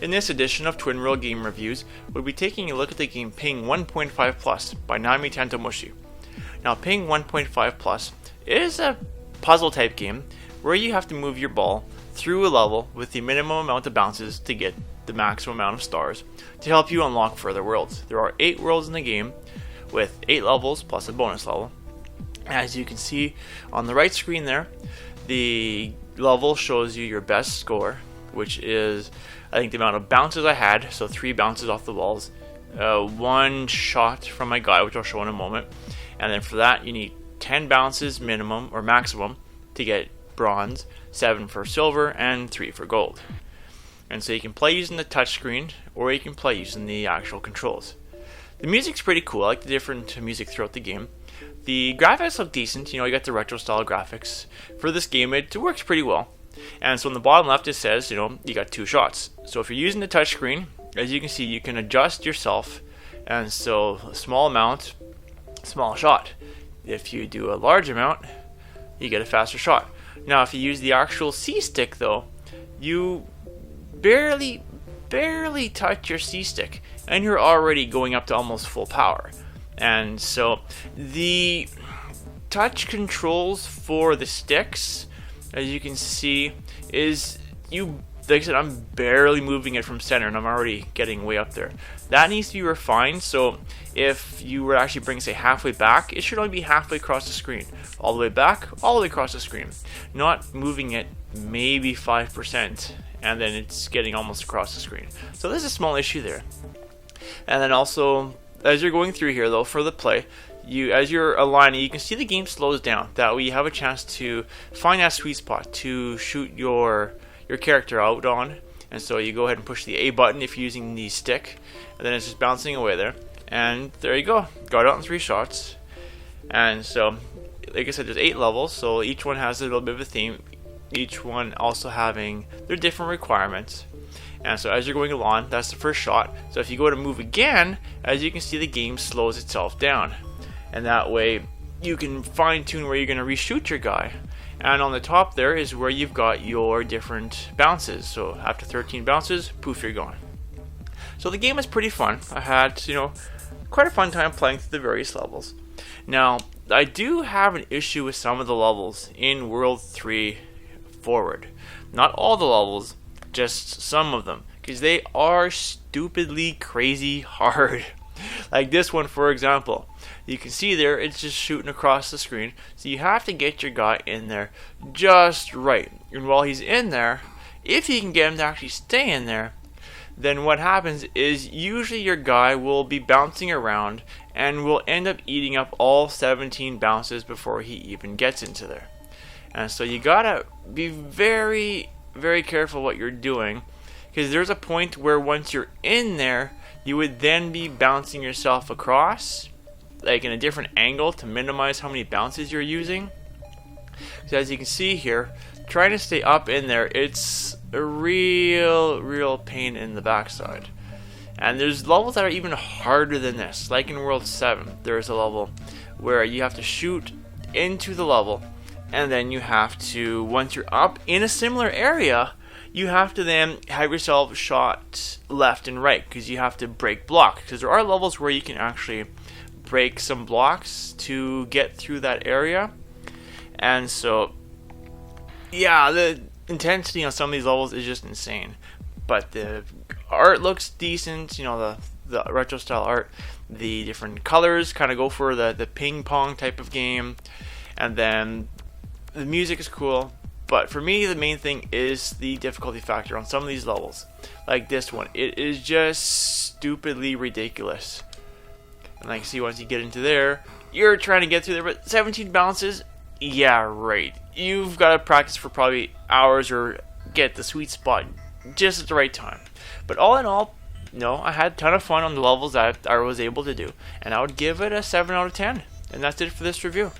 In this edition of Twin World Game Reviews, we'll be taking a look at the game Ping 1.5 Plus by Nami Tentou Mushi. Now, Ping 1.5 Plus is a puzzle type game where you have to move your ball through a level with the minimum amount of bounces to get the maximum amount of stars to help you unlock further worlds. There are 8 worlds in the game with 8 levels plus a bonus level. As you can see on the right screen there, the level shows you your best score, which is I think the amount of bounces I had, so 3 bounces off the walls, 1 shot from my guy, which I'll show in a moment, and then for that you need 10 bounces minimum or maximum to get bronze, 7 for silver, and 3 for gold. And so you can play using the touchscreen, or you can play using the actual controls. The music's pretty cool. I like the different music throughout the game. The graphics look decent. You got the retro style graphics. For this game, it works pretty well. And so on the bottom left it says, you got 2 shots. So if you're using the touchscreen, as you can see, you can adjust yourself. And so a small amount, small shot. If you do a large amount, you get a faster shot. Now if you use the actual C stick though, you barely touch your C stick and you're already going up to almost full power. And so the touch controls for the sticks, as you can see, is like I said, I'm barely moving it from center and I'm already getting way up there. That needs to be refined, so if you were to actually bring, say, halfway back, it should only be halfway across the screen. All the way back, all the way across the screen. Not moving it maybe 5%, and then it's getting almost across the screen. So there's a small issue there. And then also, as you're going through here though, for the play, as you're aligning, you can see the game slows down. That way you have a chance to find that sweet spot to shoot your character out on. And so you go ahead and push the A button if you're using the stick, and then it's just bouncing away there. And there you go, got it out in 3 shots. And so, like I said, there's 8 levels, so each one has a little bit of a theme. Each one also having their different requirements. And so as you're going along, that's the first shot. So if you go to move again, as you can see, the game slows itself down. And that way you can fine tune where you're going to reshoot your guy. And on the top there is where you've got your different bounces. So after 13 bounces, poof, you're gone. So the game is pretty fun. I had, quite a fun time playing through the various levels. Now, I do have an issue with some of the levels in World 3 forward. Not all the levels, just some of them, because they are stupidly crazy hard. Like this one, for example. You can see there, it's just shooting across the screen. So you have to get your guy in there just right. And while he's in there, if you can get him to actually stay in there, then what happens is usually your guy will be bouncing around and will end up eating up all 17 bounces before he even gets into there. And so you gotta be very, very careful what you're doing, because there's a point where once you're in there, you would then be bouncing yourself across, like in a different angle to minimize how many bounces you're using. So as you can see here, trying to stay up in there, it's a real pain in the backside. And there's levels that are even harder than this. Like in World 7, there's a level where you have to shoot into the level, and then you have to, once you're up in a similar area, you have to then have yourself shot left and right, because you have to break blocks. Because there are levels where you can actually break some blocks to get through that area. And so, yeah, the intensity on some of these levels is just insane. But the art looks decent, the retro style art. The different colors kind of go for the ping pong type of game. And then the music is cool. But for me, the main thing is the difficulty factor on some of these levels. Like this one, it is just stupidly ridiculous. And like, see, once you get into there, you're trying to get through there, but 17 bounces, yeah, right. You've got to practice for probably hours or get the sweet spot just at the right time. But all in all, I had a ton of fun on the levels that I was able to do. And I would give it a 7 out of 10. And that's it for this review.